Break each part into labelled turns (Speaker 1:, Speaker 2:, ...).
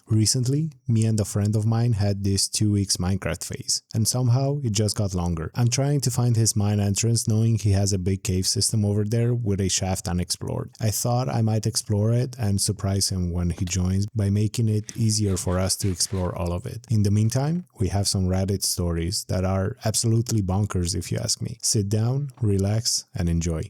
Speaker 1: Recently, me and a friend of mine had this 2 weeks Minecraft phase, and somehow it just got longer. I'm trying to find his mine entrance knowing he has a big cave system over there with a shaft unexplored. I thought I might explore it and surprise him when he joins by making it easier for us to explore all of it. In the meantime, we have some Reddit stories that are absolutely bonkers if you ask me. Sit down, relax, and enjoy.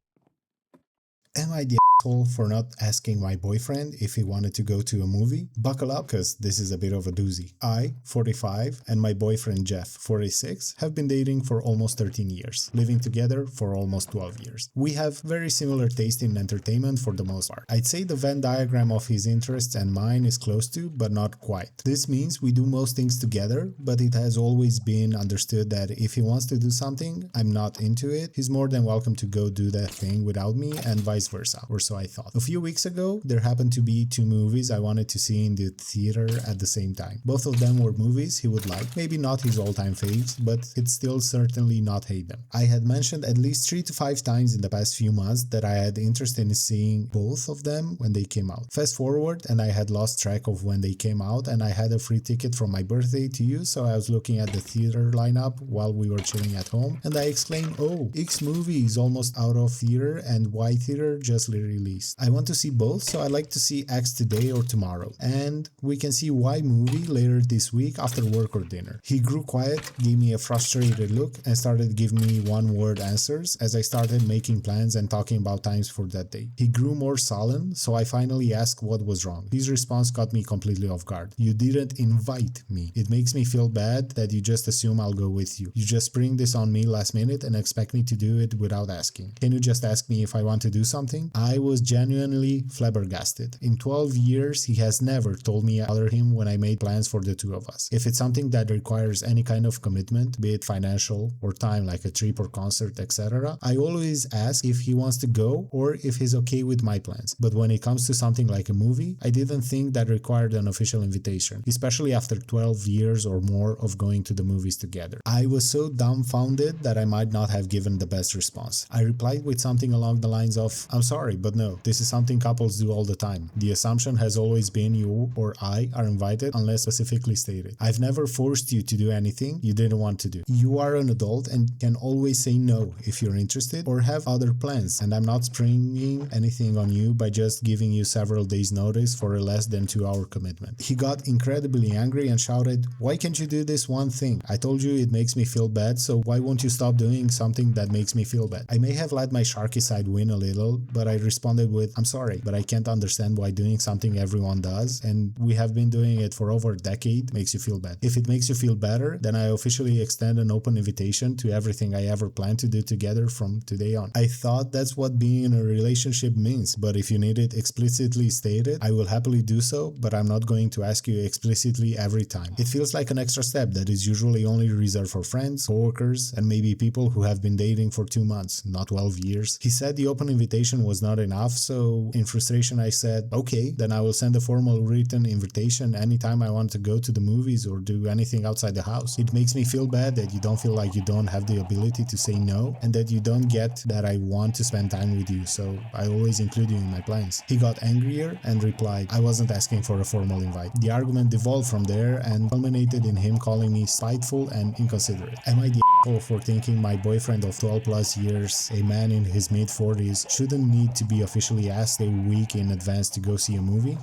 Speaker 1: Am I the asshole for not asking my boyfriend if he wanted to go to a movie? Buckle up, cause this is a bit of a doozy. I, 45, and my boyfriend Jeff, 46, have been dating for almost 13 years, living together for almost 12 years. We have very similar taste in entertainment for the most part. I'd say the Venn diagram of his interests and mine is close to, but not quite. This means we do most things together, but it has always been understood that if he wants to do something, I'm not into it, he's more than welcome to go do that thing without me and vice versa, or so I thought. A few weeks ago, there happened to be 2 movies I wanted to see in the theater at the same time. Both of them were movies he would like, maybe not his all-time faves, but he'd still certainly not hate them. I had mentioned at least 3 to 5 times in the past few months that I had interest in seeing both of them when they came out. Fast forward, and I had lost track of when they came out, and I had a free ticket from my birthday to use, so I was looking at the theater lineup while we were chilling at home, and I exclaimed, "Oh, X movie is almost out of theater and Y theater just released. I want to see both, so I'd like to see X today or tomorrow, and we can see Y movie later this week after work or dinner." He grew quiet, gave me a frustrated look, and started giving me one-word answers as I started making plans and talking about times for that day. He grew more sullen, so I finally asked what was wrong. His response caught me completely off guard. "You didn't invite me. It makes me feel bad that you just assume I'll go with you. You just spring this on me last minute and expect me to do it without asking. Can you just ask me if I want to do something?" I was genuinely flabbergasted. In 12 years, he has never told me I bother him when I made plans for the two of us. If it's something that requires any kind of commitment, be it financial or time like a trip or concert, etc., I always ask if he wants to go or if he's okay with my plans. But when it comes to something like a movie, I didn't think that required an official invitation, especially after 12 years or more of going to the movies together. I was so dumbfounded that I might not have given the best response. I replied with something along the lines of, "I'm sorry, but no, this is something couples do all the time. The assumption has always been you or I are invited unless specifically stated. I've never forced you to do anything you didn't want to do. You are an adult and can always say no if you're interested or have other plans, and I'm not springing anything on you by just giving you several days notice for a less than 2-hour commitment." He got incredibly angry and shouted, "Why can't you do this one thing? I told you it makes me feel bad, so why won't you stop doing something that makes me feel bad?" I may have let my sharky side win a little, but I responded with, "I'm sorry, but I can't understand why doing something everyone does, and we have been doing it for over a decade, makes you feel bad. If it makes you feel better, then I officially extend an open invitation to everything I ever plan to do together from today on." I thought that's what being in a relationship means, but if you need it explicitly stated, I will happily do so, but I'm not going to ask you explicitly every time. It feels like an extra step that is usually only reserved for friends, coworkers, and maybe people who have been dating for 2 months, not 12 years. He said the open invitation was not enough, so in frustration I said, "Okay, then I will send a formal written invitation anytime I want to go to the movies or do anything outside the house. It makes me feel bad that you don't feel like you don't have the ability to say no, and that you don't get that I want to spend time with you, so I always include you in my plans." He got angrier and replied, "I wasn't asking for a formal invite." The argument devolved from there and culminated in him calling me spiteful and inconsiderate. Am I the asshole for thinking my boyfriend of 12 plus years, a man in his mid-40s, shouldn't need to be officially asked a week in advance to go see a movie?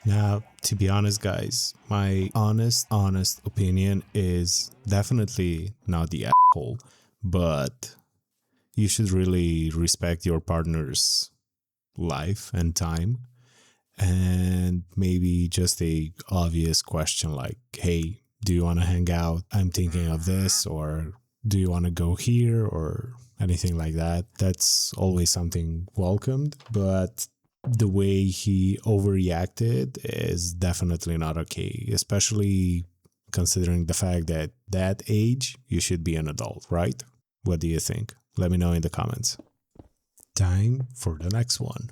Speaker 1: Now, to be honest, guys, my honest opinion is definitely not the asshole, but you should really respect your partner's life and time. And maybe just a obvious question like, "Hey, do you want to hang out? I'm thinking of this," or "Do you want to go here?" or anything like that. That's always something welcomed, but the way he overreacted is definitely not okay, especially considering the fact that that age, you should be an adult, right? What do you think? Let me know in the comments. Time for the next one.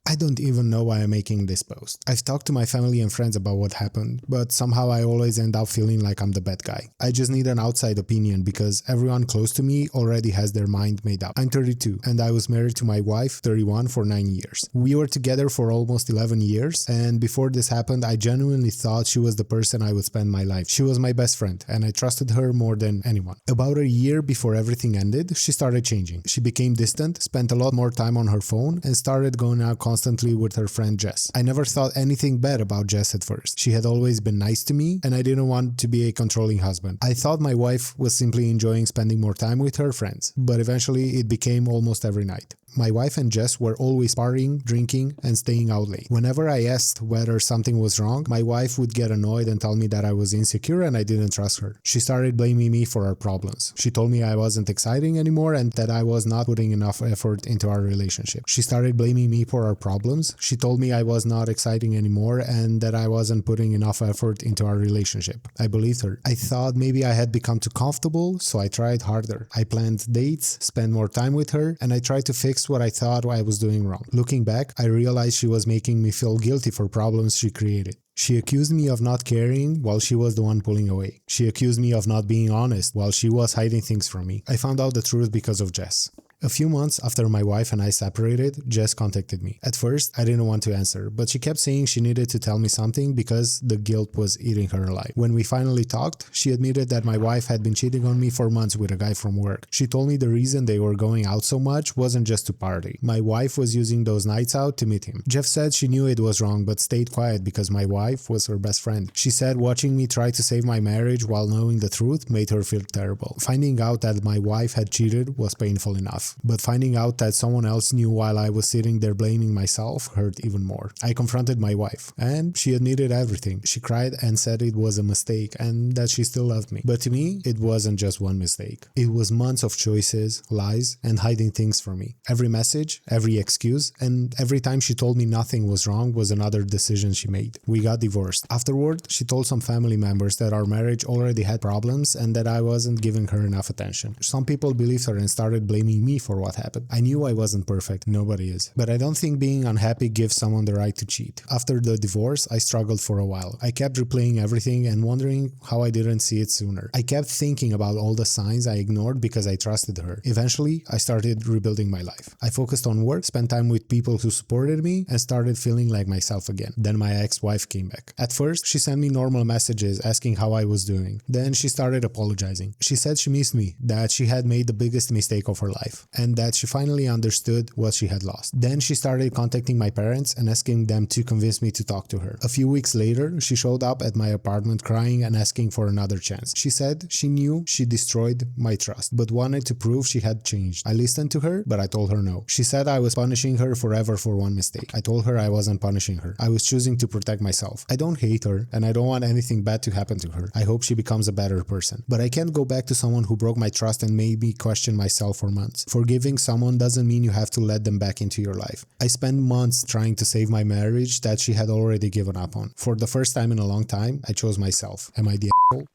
Speaker 1: I don't even know why I'm making this post. I've talked to my family and friends about what happened, but somehow I always end up feeling like I'm the bad guy. I just need an outside opinion because everyone close to me already has their mind made up. I'm 32 and I was married to my wife, 31, for 9 years. We were together for almost 11 years, and before this happened, I genuinely thought she was the person I would spend my life. She was my best friend and I trusted her more than anyone. About a year before everything ended, she started changing. She became distant, spent a lot more time on her phone, and started going out constantly with her friend Jess. I never thought anything bad about Jess at first. She had always been nice to me, and I didn't want to be a controlling husband. I thought my wife was simply enjoying spending more time with her friends, but eventually it became almost every night. My wife and Jess were always partying, drinking, and staying out late. Whenever I asked whether something was wrong, my wife would get annoyed and tell me that I was insecure and I didn't trust her. She started blaming me for our problems. She told me I wasn't exciting anymore and that I was not putting enough effort into our relationship. She started blaming me for our problems. She told me I was not exciting anymore and that I wasn't putting enough effort into our relationship. I believed her. I thought maybe I had become too comfortable, so I tried harder. I planned dates, spent more time with her, and I tried to fix what I thought I was doing wrong. Looking back, I realized she was making me feel guilty for problems she created. She accused me of not caring while she was the one pulling away. She accused me of not being honest while she was hiding things from me. I found out the truth because of Jess. A few months after my wife and I separated, Jess contacted me. At first, I didn't want to answer, but she kept saying she needed to tell me something because the guilt was eating her alive. When we finally talked, she admitted that my wife had been cheating on me for months with a guy from work. She told me the reason they were going out so much wasn't just to party. My wife was using those nights out to meet him. Jeff said she knew it was wrong but stayed quiet because my wife was her best friend. She said watching me try to save my marriage while knowing the truth made her feel terrible. Finding out that my wife had cheated was painful enough. But finding out that someone else knew while I was sitting there blaming myself hurt even more. I confronted my wife, and she admitted everything. She cried and said it was a mistake and that she still loved me. But to me, it wasn't just one mistake. It was months of choices, lies, and hiding things from me. Every message, every excuse, and every time she told me nothing was wrong was another decision she made. We got divorced. Afterward, she told some family members that our marriage already had problems and that I wasn't giving her enough attention. Some people believed her and started blaming me for what happened. I knew I wasn't perfect, nobody is. But I don't think being unhappy gives someone the right to cheat. After the divorce, I struggled for a while. I kept replaying everything and wondering how I didn't see it sooner. I kept thinking about all the signs I ignored because I trusted her. Eventually, I started rebuilding my life. I focused on work, spent time with people who supported me, and started feeling like myself again. Then my ex-wife came back. At first, she sent me normal messages asking how I was doing. Then she started apologizing. She said she missed me, that she had made the biggest mistake of her life, and that she finally understood what she had lost. Then she started contacting my parents and asking them to convince me to talk to her. A few weeks later, she showed up at my apartment crying and asking for another chance. She said she knew she destroyed my trust, but wanted to prove she had changed. I listened to her, but I told her no. She said I was punishing her forever for one mistake. I told her I wasn't punishing her. I was choosing to protect myself. I don't hate her, and I don't want anything bad to happen to her. I hope she becomes a better person. But I can't go back to someone who broke my trust and made me question myself for months. Forgiving someone doesn't mean you have to let them back into your life. I spent months trying to save my marriage that she had already given up on. For the first time in a long time, I chose myself. Am I the asshole?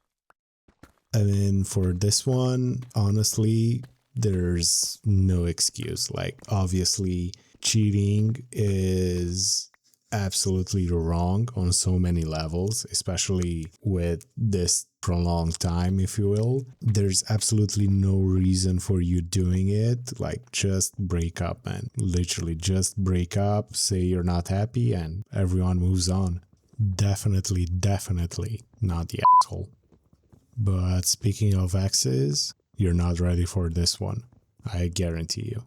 Speaker 1: I mean, for this one, honestly, there's no excuse. Like, obviously, cheating is absolutely wrong on so many levels, especially with this prolonged time, if you will. There's absolutely no reason for you doing it. Like, just break up, man. Literally, just break up, say you're not happy, and everyone moves on. Definitely not the asshole. But speaking of exes, you're not ready for this one. I guarantee you.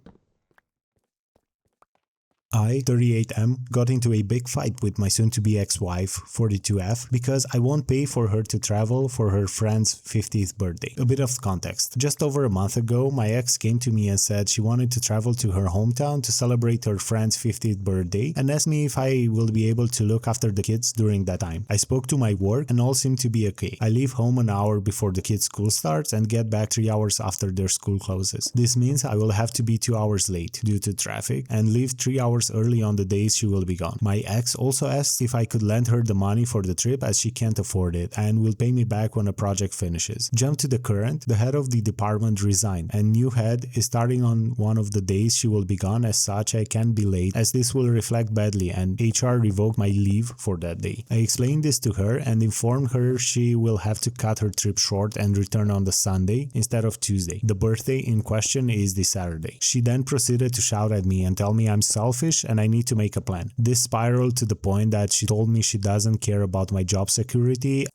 Speaker 1: I, 38M, got into a big fight with my soon-to-be ex-wife, 42F, because I won't pay for her to travel for her friend's 50th birthday. A bit of context. Just over a month ago, my ex came to me and said she wanted to travel to her hometown to celebrate her friend's 50th birthday and asked me if I will be able to look after the kids during that time. I spoke to my work and all seemed to be okay. I leave home an hour before the kids' school starts and get back 3 hours after their school closes. This means I will have to be 2 hours late due to traffic and leave 3 hours hours early on the days she will be gone. My ex also asked if I could lend her the money for the trip as she can't afford it and will pay me back when a project finishes. Jump to the current, the head of the department resigned and new head is starting on one of the days she will be gone. As such, I can't be late as this will reflect badly and HR revoked my leave for that day. I explained this to her and informed her she will have to cut her trip short and return on the Sunday instead of Tuesday. The birthday in question is the Saturday. She then proceeded to shout at me and tell me I'm selfish and I need to make a plan. This spiraled to the point that she told me she doesn't care about my job security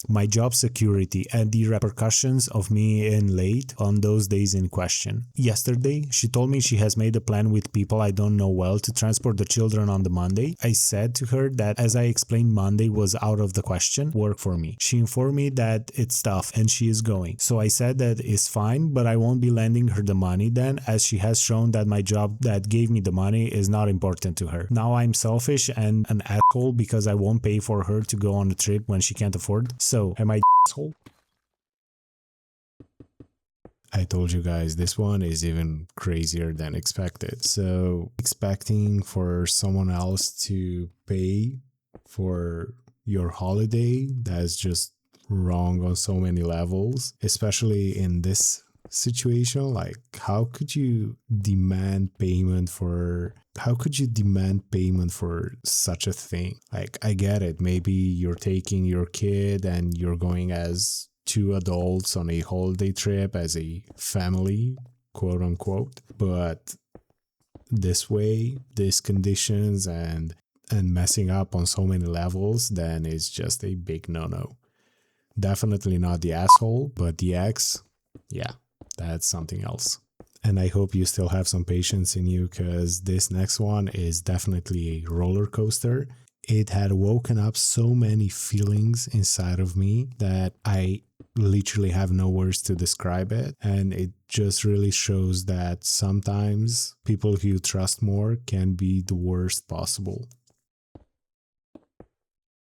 Speaker 1: and the repercussions of me in late on those days in question. Yesterday, she told me she has made a plan with people I don't know well to transport the children on the Monday. I said to her that as I explained Monday was out of the question, work for me. She informed me that it's tough and she is going. So I said that it's fine, but I won't be lending her the money then as she has shown that my job that gave me the money is not important to her. Now I'm selfish and an asshole because I won't pay for her to go on a trip when she can't afford. So am I the asshole? I told you guys this one is even crazier than expected. So expecting for someone else to pay for your holiday, that's just wrong on so many levels, especially in this situation. Like, how could you demand payment for such a thing? Like, I get it, maybe you're taking your kid and you're going as two adults on a holiday trip as a family, quote unquote, but this way, these conditions and messing up on so many levels, then it's just a big no-no. Definitely not the asshole, but the ex, yeah, that's something else. And I hope you still have some patience in you because this next one is definitely a roller coaster. It had woken up so many feelings inside of me that I literally have no words to describe it. And it just really shows that sometimes people who you trust more can be the worst possible.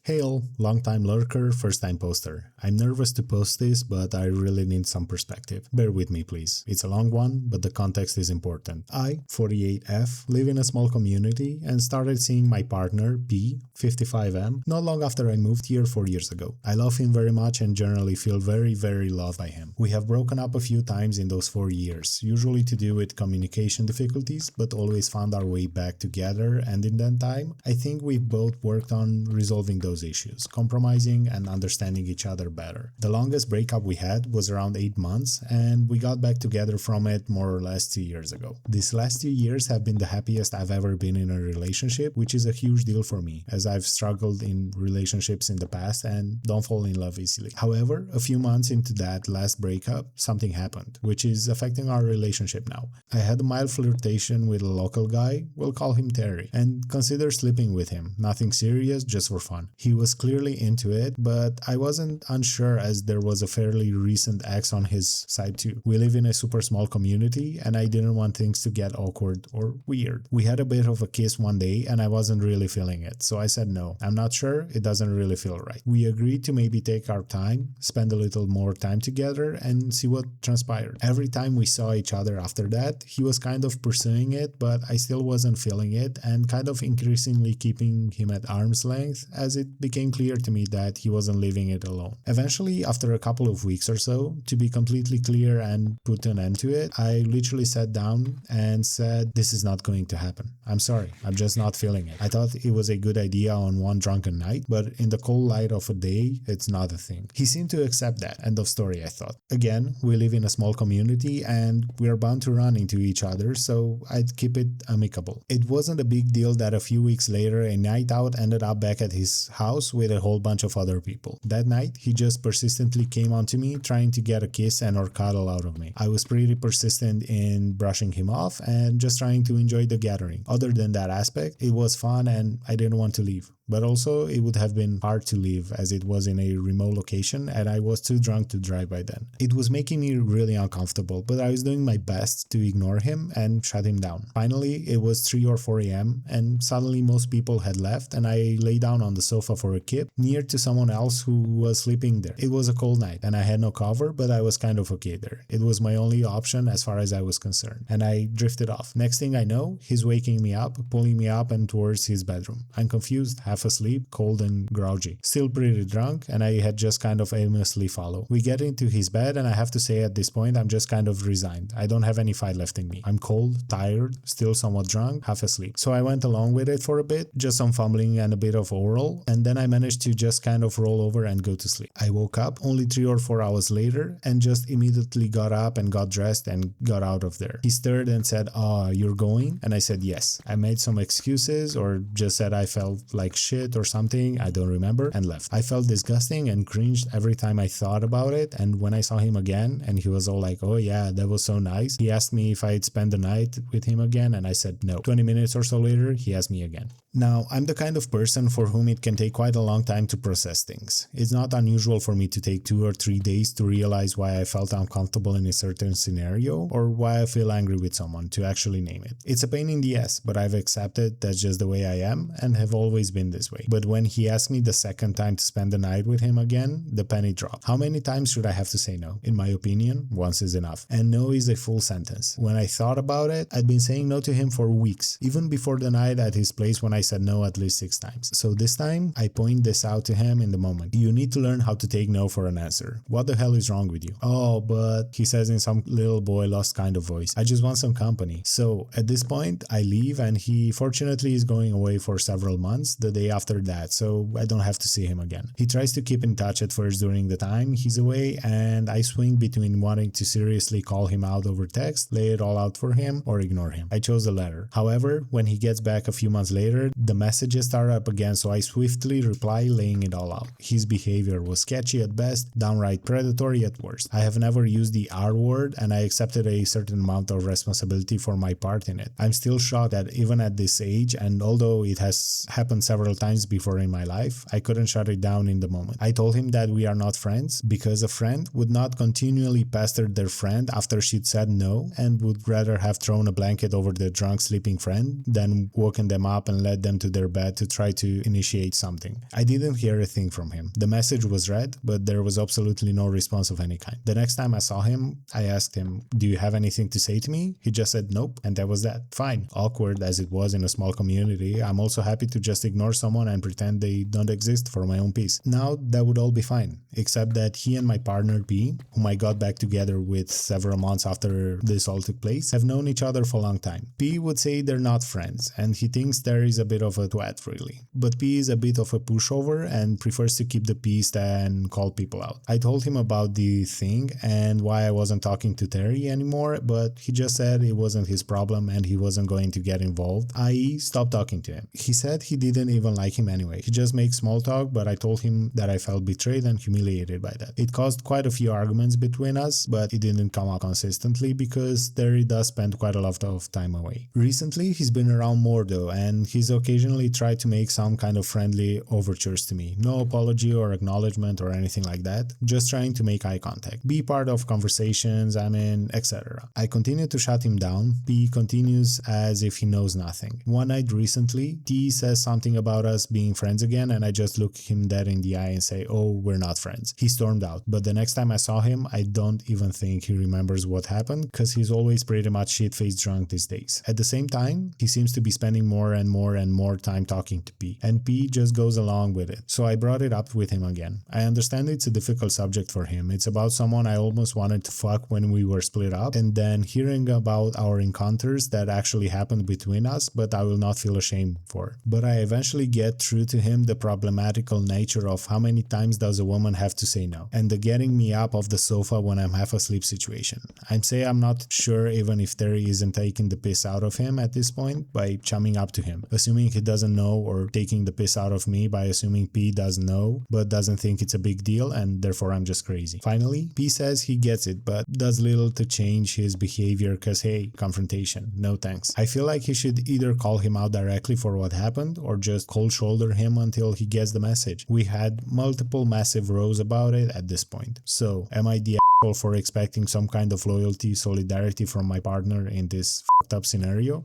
Speaker 1: Hail, long-time lurker, first-time poster. I'm nervous to post this, but I really need some perspective. Bear with me, please. It's a long one, but the context is important. I, 48F, live in a small community and started seeing my partner, P, 55M, not long after I moved here 4 years ago. I love him very much and generally feel very, very loved by him. We have broken up a few times in those 4 years, usually to do with communication difficulties, but always found our way back together, and in that time, I think we've both worked on resolving those issues, compromising and understanding each other better. The longest breakup we had was around 8 months, and we got back together from it more or less 2 years ago. These last 2 years have been the happiest I've ever been in a relationship, which is a huge deal for me, as I've struggled in relationships in the past and don't fall in love easily. However, a few months into that last breakup, something happened, which is affecting our relationship now. I had a mild flirtation with a local guy, we'll call him Terry, and consider sleeping with him. Nothing serious, just for fun. He was clearly into it, but I wasn't unsure as there was a fairly recent ex on his side too. We live in a super small community and I didn't want things to get awkward or weird. We had a bit of a kiss one day and I wasn't really feeling it, so I said no. I'm not sure, it doesn't really feel right. We agreed to maybe take our time, spend a little more time together and see what transpired. Every time we saw each other after that, he was kind of pursuing it, but I still wasn't feeling it and kind of increasingly keeping him at arm's length as it became clear to me that he wasn't leaving it alone. Eventually, after a couple of weeks or so, to be completely clear and put an end to it, I literally sat down and said, this is not going to happen. I'm sorry, I'm just not feeling it. I thought it was a good idea on one drunken night, but in the cold light of a day, it's not a thing. He seemed to accept that. End of story, I thought. Again, we live in a small community and we're bound to run into each other, so I'd keep it amicable. It wasn't a big deal that a few weeks later, a night out ended up back at his house with a whole bunch of other people. That night, he just persistently came onto me, trying to get a kiss and or cuddle out of me. I was pretty persistent in brushing him off and just trying to enjoy the gathering. Other than that aspect, it was fun and I didn't want to leave. but also it would have been hard to leave as it was in a remote location and I was too drunk to drive by then. It was making me really uncomfortable, but I was doing my best to ignore him and shut him down. Finally, it was 3 or 4 a.m. and suddenly most people had left and I lay down on the sofa for a kip near to someone else who was sleeping there. It was a cold night and I had no cover, but I was kind of okay there. It was my only option as far as I was concerned, and I drifted off. Next thing I know, he's waking me up, pulling me up and towards his bedroom. I'm confused, half asleep, cold and grouchy. Still pretty drunk, and I had just kind of aimlessly followed. We get into his bed and I have to say at this point I'm just kind of resigned. I don't have any fight left in me. I'm cold, tired, still somewhat drunk, half asleep. So I went along with it for a bit, just some fumbling and a bit of oral, and then I managed to just kind of roll over and go to sleep. I woke up only 3 or 4 hours later and just immediately got up and got dressed and got out of there. He stirred and said, you're going? And I said yes. I made some excuses or just said I felt like shit or something, I don't remember, and left. I felt disgusting and cringed every time I thought about it, and when I saw him again and he was all like, oh yeah, that was so nice, he asked me if I'd spend the night with him again and I said no. 20 minutes or so later, he asked me again. Now, I'm the kind of person for whom it can take quite a long time to process things. It's not unusual for me to take 2 or 3 days to realize why I felt uncomfortable in a certain scenario or why I feel angry with someone, to actually name it. It's a pain in the ass, but I've accepted that's just the way I am and have always been this way. But when he asked me the second time to spend the night with him again, the penny dropped. How many times should I have to say no? In my opinion, once is enough. And no is a full sentence. When I thought about it, I'd been saying no to him for weeks, even before the night at his place when I said no at least 6 times. So this time, I point this out to him in the moment. You need to learn how to take no for an answer. What the hell is wrong with you? Oh, but he says in some little boy lost kind of voice, I just want some company. So at this point, I leave and he fortunately is going away for several months the day after that, so I don't have to see him again. He tries to keep in touch at first during the time he's away, and I swing between wanting to seriously call him out over text, lay it all out for him, or ignore him. I chose the latter. However, when he gets back a few months later, the messages start up again, so I swiftly reply, laying it all out. His behavior was sketchy at best, downright predatory at worst. I have never used the R word, and I accepted a certain amount of responsibility for my part in it. I'm still shocked that even at this age, and although it has happened several times before in my life, I couldn't shut it down in the moment. I told him that we are not friends because a friend would not continually pester their friend after she'd said no and would rather have thrown a blanket over their drunk sleeping friend than woken them up and led them to their bed to try to initiate something. I didn't hear a thing from him. The message was read, but there was absolutely no response of any kind. The next time I saw him, I asked him, do you have anything to say to me? He just said nope, and that was that. Fine. Awkward as it was in a small community, I'm also happy to just ignore someone and pretend they don't exist for my own peace. Now, that would all be fine, except that he and my partner P, whom I got back together with several months after this all took place, have known each other for a long time. P would say they're not friends, and he thinks there is a bit of a twat really. But P is a bit of a pushover and prefers to keep the peace than call people out. I told him about the thing and why I wasn't talking to Terry anymore, but he just said it wasn't his problem and he wasn't going to get involved, i.e. stop talking to him. He said he didn't even like him anyway. He just makes small talk, but I told him that I felt betrayed and humiliated by that. It caused quite a few arguments between us, but it didn't come out consistently because Terry does spend quite a lot of time away. Recently, he's been around more though, and he's occasionally tried to make some kind of friendly overtures to me. No apology or acknowledgement or anything like that, just trying to make eye contact, be part of conversations I'm in, etc. I continue to shut him down. P continues as if he knows nothing. One night recently, T says something about us being friends again, and I just look him dead in the eye and say, oh, we're not friends. He stormed out, but the next time I saw him, I don't even think he remembers what happened, because he's always pretty much shit-faced drunk these days. At the same time, he seems to be spending more and more time talking to P, and P just goes along with it. So I brought it up with him again. I understand it's a difficult subject for him. It's about someone I almost wanted to fuck when we were split up, and then hearing about our encounters that actually happened between us, but I will not feel ashamed for. But I eventually get through to him the problematical nature of how many times does a woman have to say no, and the getting me up off the sofa when I'm half asleep situation. I'm not sure even if Terry isn't taking the piss out of him at this point by chumming up to him, assuming assuming he doesn't know, or taking the piss out of me by assuming P doesn't know but doesn't think it's a big deal and therefore I'm just crazy. Finally, P says he gets it but does little to change his behavior cause hey, confrontation, no thanks. I feel like he should either call him out directly for what happened or just cold shoulder him until he gets the message. We had multiple massive rows about it at this point. So, am I the asshole for expecting some kind of loyalty, solidarity from my partner in this fucked up scenario?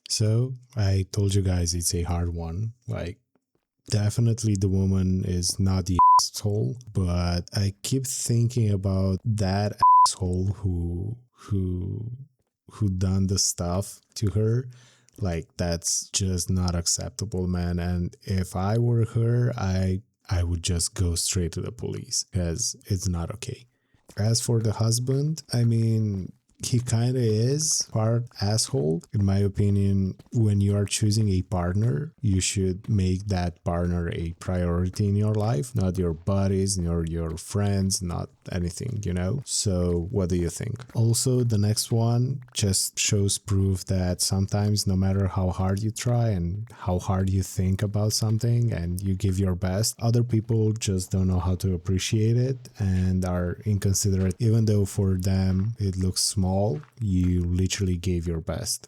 Speaker 1: So, I told you guys it's a hard one. Like, definitely the woman is not the asshole, but I keep thinking about that asshole who done the stuff to her. Like, that's just not acceptable, man. And if I were her, I would just go straight to the police because it's not okay. As for the husband, I mean, he kind of is part asshole. In my opinion, when you are choosing a partner, you should make that partner a priority in your life, not your buddies, nor your friends, not anything, you know? So what do you think? Also, the next one just shows proof that sometimes no matter how hard you try and how hard you think about something and you give your best, other people just don't know how to appreciate it and are inconsiderate. Even though for them it looks small, you literally gave your best.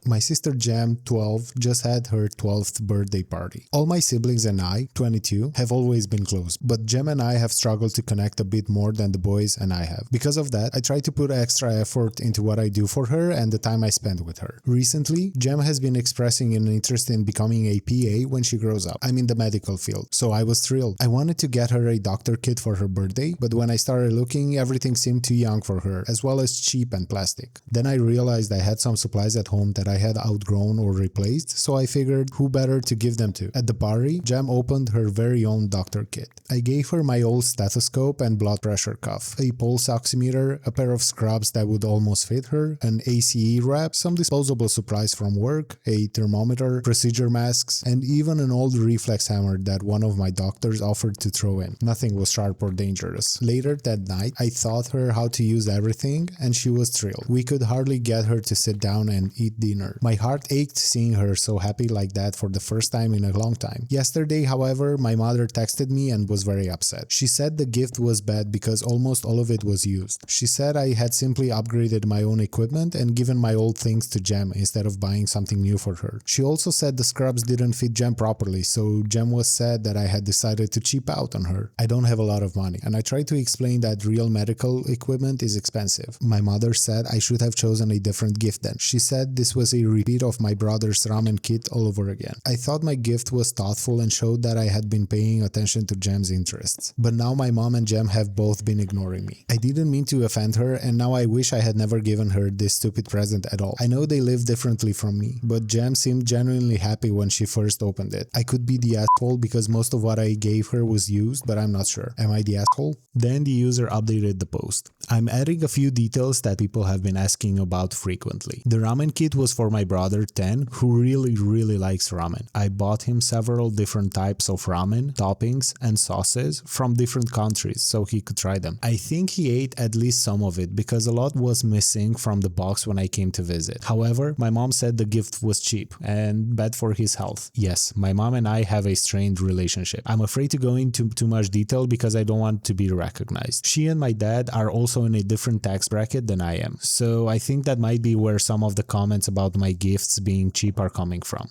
Speaker 1: My sister Jam, 12, just had her 12th birthday party. All my siblings and I, 22, have always been close, but Jam and I have struggled to connect a bit more than the boys and I have. Because of that, I try to put extra effort into what I do for her and the time I spend with her. Recently, Jam has been expressing an interest in becoming a PA when she grows up. I'm in the medical field, so I was thrilled. I wanted to get her a doctor kit for her birthday, but when I started looking, everything seemed too young for her, as well as cheap and plastic. Then I realized I had some supplies at home that I had outgrown or replaced, so I figured who better to give them to. At the party, Jam opened her very own doctor kit. I gave her my old stethoscope and blood pressure cuff, a pulse oximeter, a pair of scrubs that would almost fit her, an ACE wrap, some disposable supplies from work, a thermometer, procedure masks, and even an old reflex hammer that one of my doctors offered to throw in. Nothing was sharp or dangerous. Later that night, I taught her how to use everything and she was thrilled. We could hardly get her to sit down and eat dinner. My heart ached seeing her so happy like that for the first time in a long time. Yesterday, however, my mother texted me and was very upset. She said the gift was bad because almost all of it was used. She said I had simply upgraded my own equipment and given my old things to Jem instead of buying something new for her. She also said the scrubs didn't fit Jem properly, so Jem was sad that I had decided to cheap out on her. I don't have a lot of money, and I tried to explain that real medical equipment is expensive. My mother said I should have chosen a different gift then. She said this was a repeat of my brother's ramen kit all over again. I thought my gift was thoughtful and showed that I had been paying attention to Jem's interests. But now my mom and Jem have both been ignoring me. I didn't mean to offend her, and now I wish I had never given her this stupid present at all. I know they live differently from me, but Jem seemed genuinely happy when she first opened it. I could be the asshole because most of what I gave her was used, but I'm not sure. Am I the asshole? Then the user updated the post. I'm adding a few details that people have been asking about frequently. The ramen kit was for my brother 10, who really likes ramen. I bought him several different types of ramen, toppings, and sauces from different countries so he could try them. I think he ate at least some of it because a lot was missing from the box when I came to visit. However, my mom said the gift was cheap and bad for his health. Yes, my mom and I have a strained relationship. I'm afraid to go into too much detail because I don't want to be recognized. She and my dad are also in a different tax bracket than I am, so I think that might be where some of the comments about my gifts being cheap are coming from.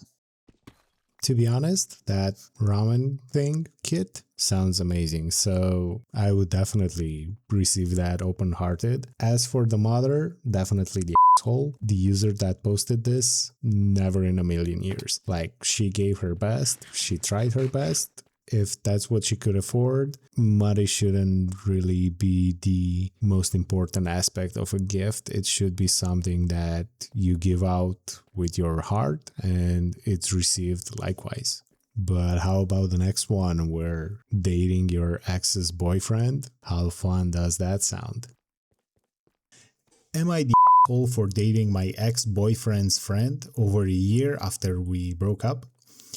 Speaker 1: To be honest, that ramen thing kit sounds amazing, so I would definitely receive that open-hearted. As for the mother, definitely the asshole. The user that posted this, never in a million years. Like, she gave her best, she tried her best. If that's what she could afford, money shouldn't really be the most important aspect of a gift. It should be something that you give out with your heart and it's received likewise. But how about the next one, where dating your ex's boyfriend? How fun does that sound? Am I the asshole for dating my ex-boyfriend's friend over a year after we broke up?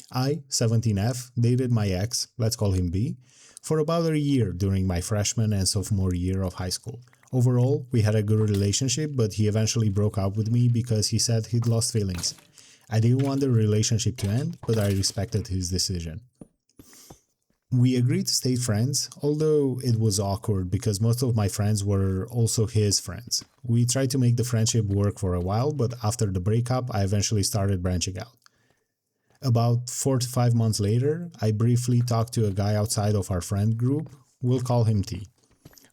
Speaker 1: I, 17F, dated my ex, let's call him B, for about a year during my freshman and sophomore year of high school. Overall, we had a good relationship, but he eventually broke up with me because he said he'd lost feelings. I didn't want the relationship to end, but I respected his decision. We agreed to stay friends, although it was awkward because most of my friends were also his friends. We tried to make the friendship work for a while, but after the breakup, I eventually started branching out. About 4 to 5 months later, I briefly talked to a guy outside of our friend group. We'll call him T.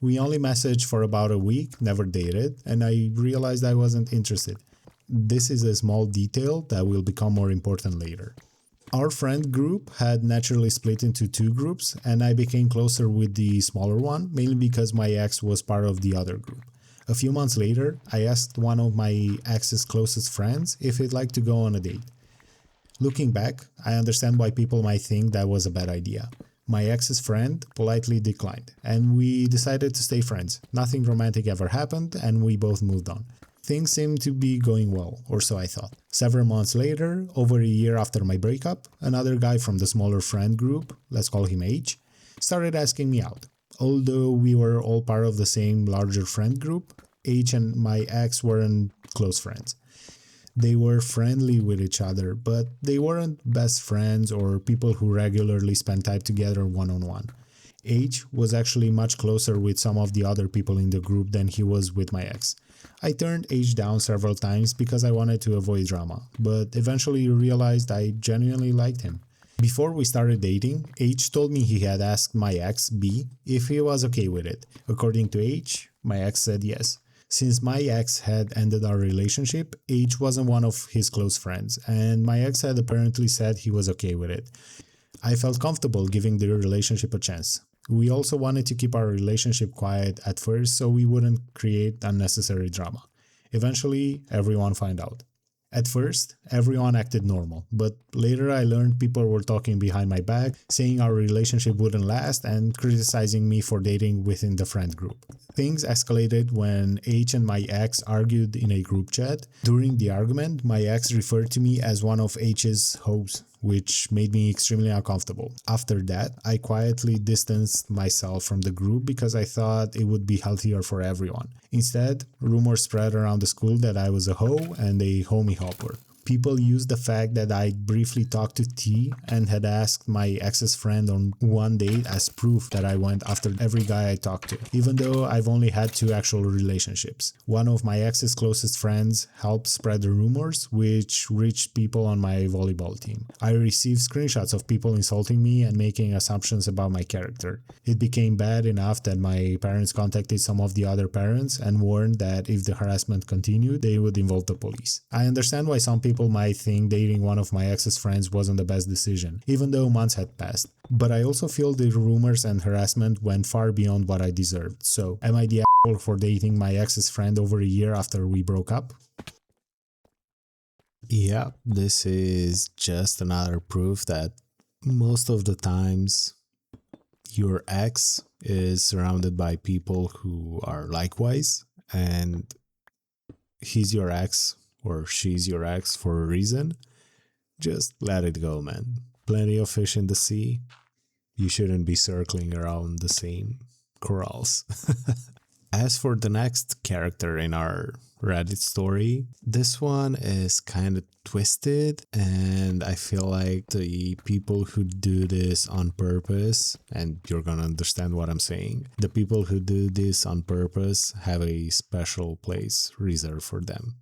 Speaker 1: We only messaged for about a week, never dated, and I realized I wasn't interested. This is a small detail that will become more important later. Our friend group had naturally split into 2 groups, and I became closer with the smaller one, mainly because my ex was part of the other group. A few months later, I asked one of my ex's closest friends if he'd like to go on a date. Looking back, I understand why people might think that was a bad idea. My ex's friend politely declined, and we decided to stay friends. Nothing romantic ever happened, and we both moved on. Things seemed to be going well, or so I thought. Several months later, over a year after my breakup, another guy from the smaller friend group, let's call him H, started asking me out. Although we were all part of the same larger friend group, H and my ex weren't close friends. They were friendly with each other, but they weren't best friends or people who regularly spent time together one-on-one. H was actually much closer with some of the other people in the group than he was with my ex. I turned H down several times because I wanted to avoid drama, but eventually realized I genuinely liked him. Before we started dating, H told me he had asked my ex, B, if he was okay with it. According to H, my ex said yes. Since my ex had ended our relationship, H wasn't one of his close friends, and my ex had apparently said he was okay with it. I felt comfortable giving the relationship a chance. We also wanted to keep our relationship quiet at first so we wouldn't create unnecessary drama. Eventually, everyone found out. At first, everyone acted normal, but later I learned people were talking behind my back, saying our relationship wouldn't last, and criticizing me for dating within the friend group. Things escalated when H and my ex argued in a group chat. During the argument, my ex referred to me as one of H's hoes, which made me extremely uncomfortable. After that, I quietly distanced myself from the group because I thought it would be healthier for everyone. Instead, rumors spread around the school that I was a hoe and a homie hopper. People used the fact that I briefly talked to T and had asked my ex's friend on one date as proof that I went after every guy I talked to, even though I've only had 2 actual relationships. One of my ex's closest friends helped spread the rumors, which reached people on my volleyball team. I received screenshots of people insulting me and making assumptions about my character. It became bad enough that my parents contacted some of the other parents and warned that if the harassment continued, they would involve the police. I understand why some people might think dating one of my ex's friends wasn't the best decision, even though months had passed. But I also feel the rumors and harassment went far beyond what I deserved. So, am I the asshole for dating my ex's friend over a year after we broke up? Yeah, this is just another proof that most of the times your ex is surrounded by people who are likewise, and he's your ex or she's your ex for a reason. Just let it go, man. Plenty of fish in the sea. You shouldn't be circling around the same corrals. As for the next character in our Reddit story, this one is kind of twisted, and I feel like the people who do this on purpose, and you're gonna understand what I'm saying, the people who do this on purpose have a special place reserved for them.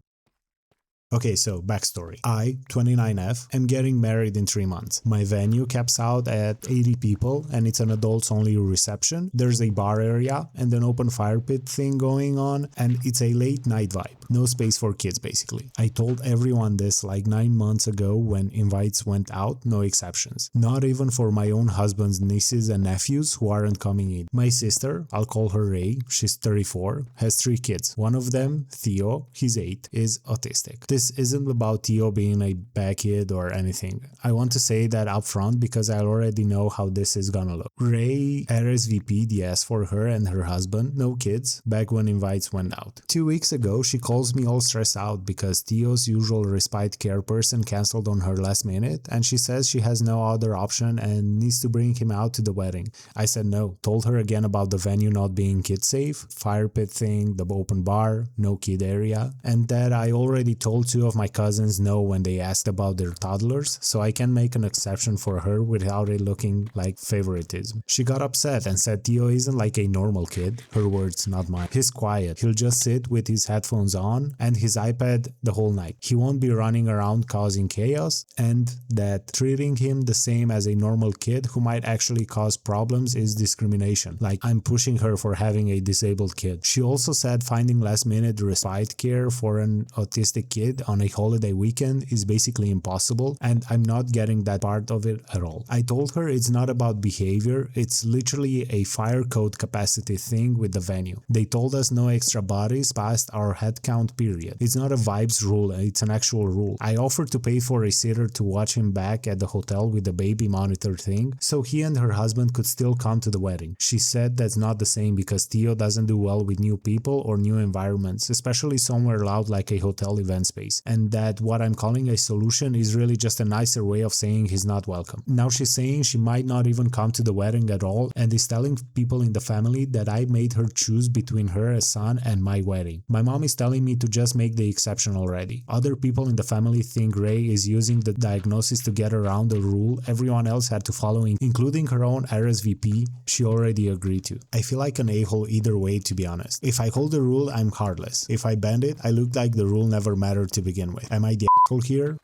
Speaker 1: Okay, so backstory. I, 29F, am getting married in 3 months. My venue caps out at 80 people and it's an adults-only reception. There's a bar area and an open fire pit thing going on, and it's a late night vibe. No space for kids, basically. I told everyone this like 9 months ago when invites went out, no exceptions. Not even for my own husband's nieces and nephews who aren't coming in. My sister, I'll call her Ray, she's 34, has 3 kids. One of them, Theo, he's 8, is autistic. This isn't about Theo being a bad kid or anything. I want to say that up front because I already know how this is gonna look. Ray RSVP'd yes for her and her husband, no kids, back when invites went out. 2 weeks ago, she calls me all stressed out because Theo's usual respite care person cancelled on her last minute, and she says she has no other option and needs to bring him out to the wedding. I said no, told her again about the venue not being kid safe, fire pit thing, the open bar, no kid area, and that I already told two of my cousins know when they asked about their toddlers, so I can make an exception for her without it looking like favoritism. She got upset and said Theo isn't like a normal kid. Her words, not mine. He's quiet. He'll just sit with his headphones on and his iPad the whole night. He won't be running around causing chaos, and that treating him the same as a normal kid who might actually cause problems is discrimination. Like, I'm pushing her for having a disabled kid. She also said finding last-minute respite care for an autistic kid on a holiday weekend is basically impossible, and I'm not getting that part of it at all. I told her it's not about behavior, it's literally a fire code capacity thing with the venue. They told us no extra bodies past our head count period. It's not a vibes rule, it's an actual rule. I offered to pay for a sitter to watch him back at the hotel with the baby monitor thing, so he and her husband could still come to the wedding. She said that's not the same because Theo doesn't do well with new people or new environments, especially somewhere loud like a hotel event space, and that what I'm calling a solution is really just a nicer way of saying he's not welcome. Now she's saying she might not even come to the wedding at all and is telling people in the family that I made her choose between her as son and my wedding. My mom is telling me to just make the exception already. Other people in the family think Ray is using the diagnosis to get around the rule everyone else had to follow, including her own RSVP she already agreed to. I feel like an a-hole either way, to be honest. If I hold the rule, I'm heartless. If I bend it, I look like the rule never mattered to begin with. Am I the a-hole here?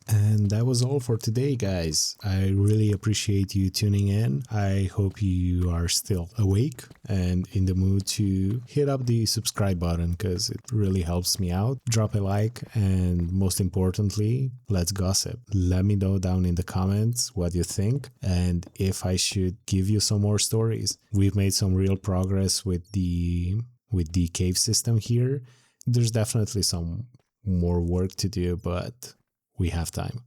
Speaker 1: And that was all for today, guys. I really appreciate you tuning in. I hope you are still awake and in the mood to hit up the subscribe button because it really helps me out. Drop a like, and most importantly, let's gossip. Let me know down in the comments what you think and if I should give you some more stories. We've made some real progress with the cave system here. There's definitely some more work to do, but we have time.